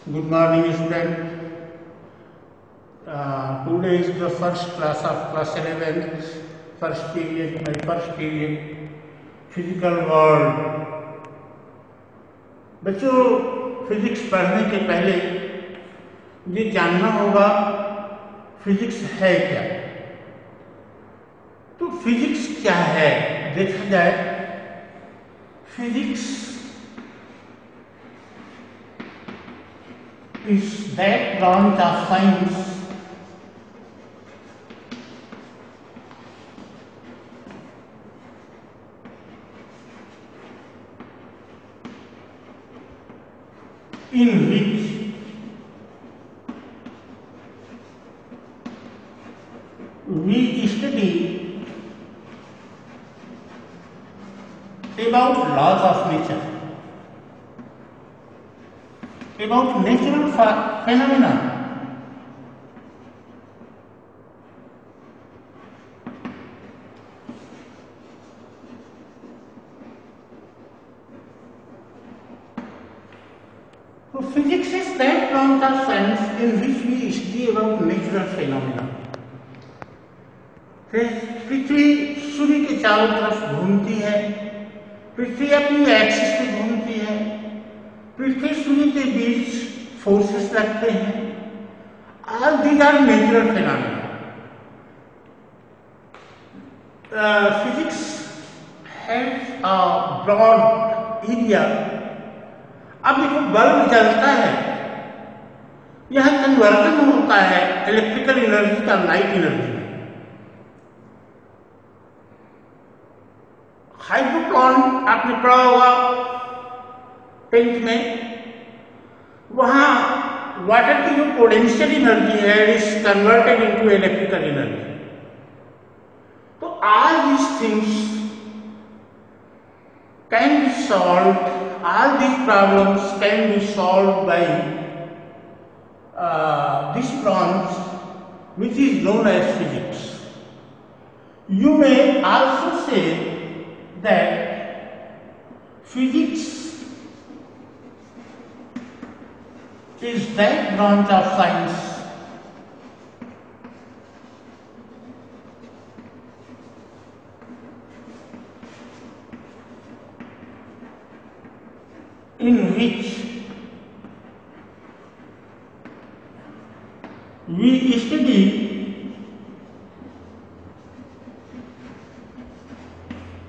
Good morning, student. Today is the first class of class 11, first period, my first period, physical world. बच्चों, physics पढ़ने के पहले ये जानना होगा फिजिक्स है क्या। तो फिजिक्स क्या है देखा जाए। Physics is that branch of science in which we study about laws of nature, about natural phenomena. So physics is that branch of science in which we study about natural phenomena. पृथ्वी सूर्य के चारों तरफ घूमती है, पृथ्वी अपनी axis पे घूमती है, पृथ्वी सूर्य के बीच फोर्सेस लगते हैं। All these are natural phenomena. Physics has a broad area. अब देखो, बल्ब जलता है, यह कन्वर्जन होता है इलेक्ट्रिकल एनर्जी का लाइट एनर्जी में। हाइड्रोप्लान आपने पढ़ा होगा 10th में, वहां वाटर की जो पोटेंशियल एनर्जी है is converted into electrical energy. तो all these things can be solved, all these problems can be solved by this branch which is known as physics. You may also say that physics is that branch of science in which we study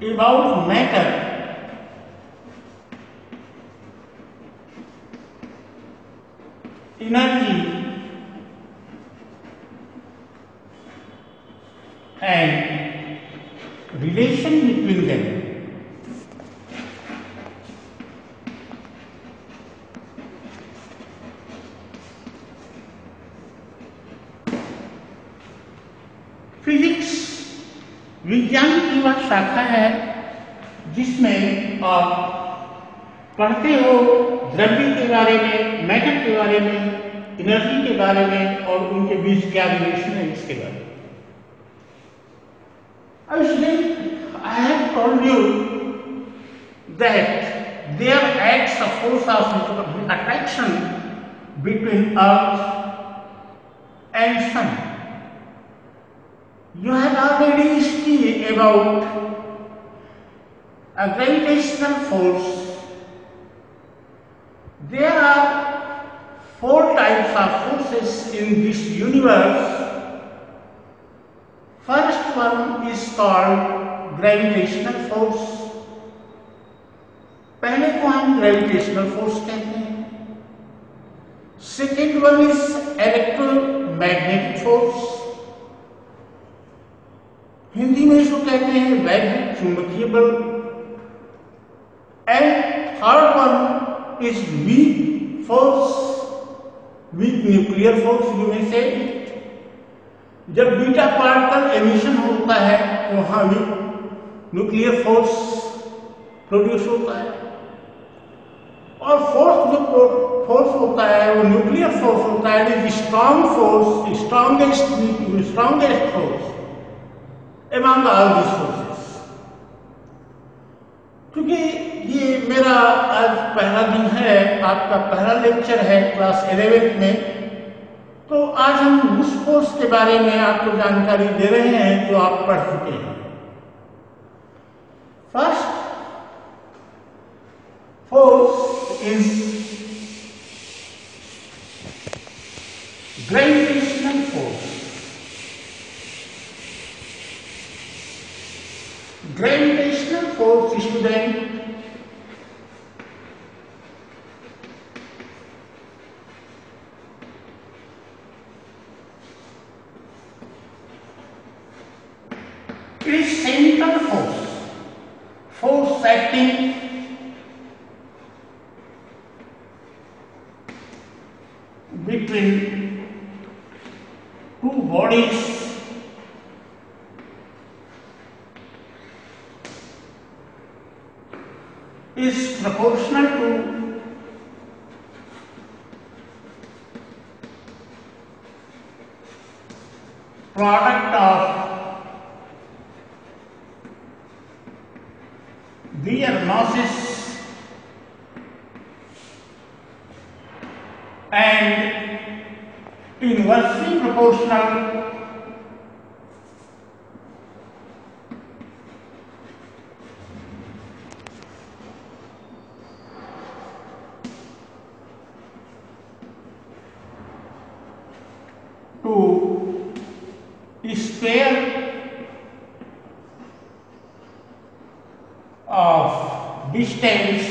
about matter, energy and relation between them. Physics विज्ञान की वह शाखा है जिसमें आप पढ़ते हो द्रव्य के बारे में, मैटर के बारे में, एनर्जी के बारे में और उनके बीच क्या रिलेशन है इसके बारे में। अब इसलिए I have told you that there acts a force of attraction between earth and sun. You have already studied about a gravitational force. There are 4 types of forces in this universe. First one is called gravitational force. पहले को हम gravitational force कहते हैं. Second one is electromagnetic force. Hindi में इसको कहते हैं वैद्युत चुंबकीय बल. And third one is weak force, weak nuclear force. You may से जब बीटा पार्टिकल एमिशन होता है तो वहां वीक न्यूक्लियर फोर्स प्रोड्यूस होता है. और फोर्थ जो फोर्स होता है वो न्यूक्लियर फोर्स होता है. Is strong force, strongest force among all these forces. क्योंकि ये मेरा आज पहला दिन है आपका पहला लेक्चर है क्लास 11th में। तो आज हम उस फोर्स के बारे में आपको जानकारी दे रहे हैं जो आप पढ़ चुके हैं। First force is gravitational force. Gravitational force student is central force acting between two bodies is proportional to product of their masses and inversely proportional to square of distance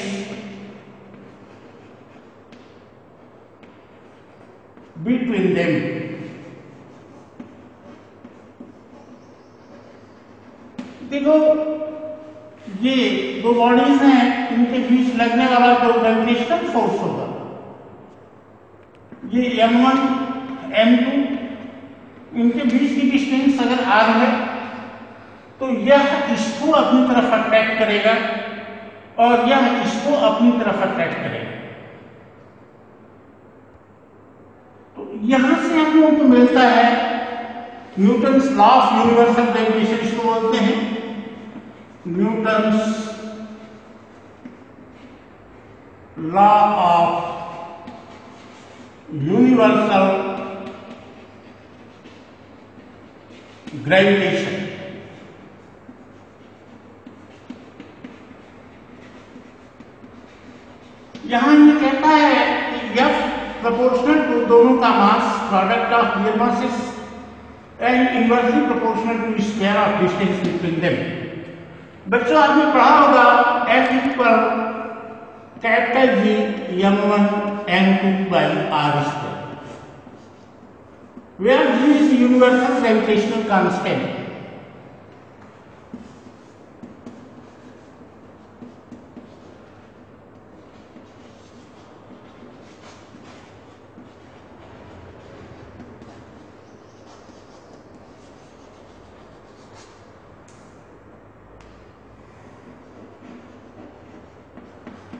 between them। देखो ये दो bodies हैं, इनके बीच लगने वाला जो gravitational force होगा ये m1 m2, इनके बीच की डिस्टेंस अगर r है तो यह इसको अपनी तरफ अट्रैक्ट करेगा और यह इसको अपनी तरफ अट्रैक्ट करेगा। तो यहां से हम लोगों को मिलता है Newton's law of universal gravitation, इसको बोलते हैं Newton's law of universal gravitation. यहां ये कहता है कि F प्रोपोर्शनल टू दोनों का mass product of their masses and inversely proportional to square of distance between them. बच्चों आपने पढ़ा होगा F equal capital G m1 m2 by r square, where G is universal gravitational constant।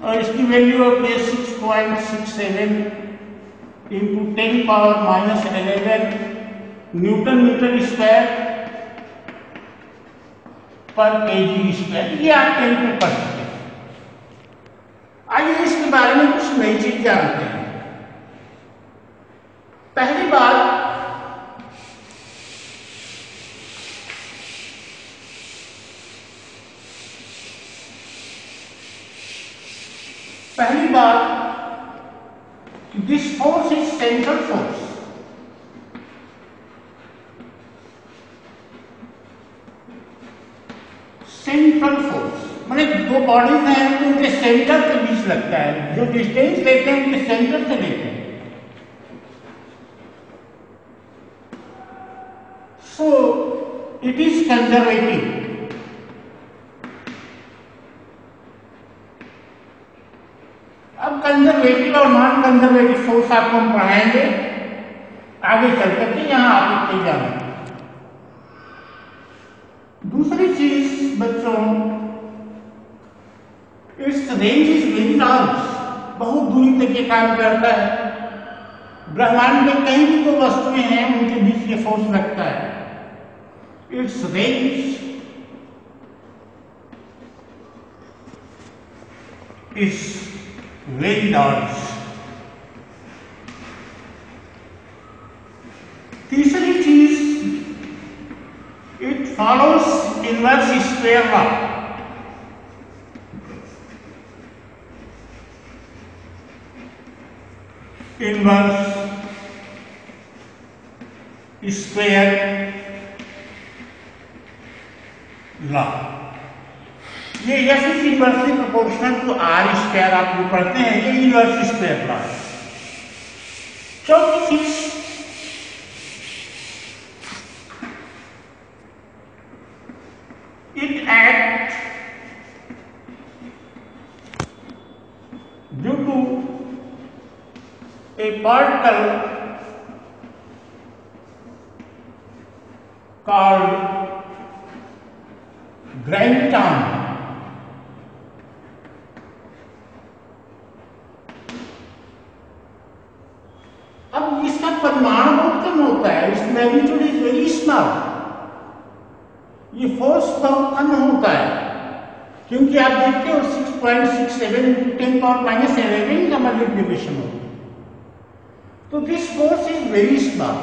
और इसकी value होती है 6.67 इंटू 10⁻11 न्यूटन मीटर स्क्वायर पर kg square. ये आप कहीं पे पढ़ सकते हैं। आइए इसके बारे में कुछ नई चीज जानते हैं। पहली बात, this force is central force. Central force माने दो बॉडीज हैं तो उनके सेंटर के बीच लगता है, जो डिस्टेंस लेते हैं उनके सेंटर से लेते हैं। So it is conservative. अब कंजर्वेटिव और नॉन कंजर्वेटिव फोर्स आपको हम पढ़ाएंगे आगे चल करके, यहां आप इतने जाने। दूसरी चीज बच्चों, it's range is very large, बहुत दूरी तक ये काम करता है। ब्रह्मांड में कहीं भी जो वस्तुएं हैं उनके बीच ये फोर्स लगता है। Its range is very large. तीसरी चीज, it follows inverse square law. Inverse square law, ये F is inversely proportional to R square आप जो पढ़ते हैं, ये इनवर्स स्क्वायर लॉ है। चौथी चीज, it act due to a particle called graviton. अब इसका परिमाण बहुत कम होता है, इस मैग्नीट्यूड इज वेरी स्मॉल, ये फोर्स बहुत कम होता है, क्योंकि आप देखते हो 6.67 10 पावर माइनस 11 का मल्टीप्लिकेशन होता है। तो this force is very small.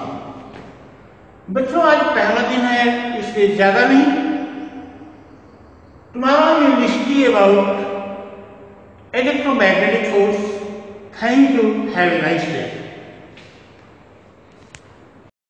बच्चों आज पहला दिन है, इसलिए ज्यादा नहीं। Tomorrow we will study about electromagnetic force. Thank you, have a nice day.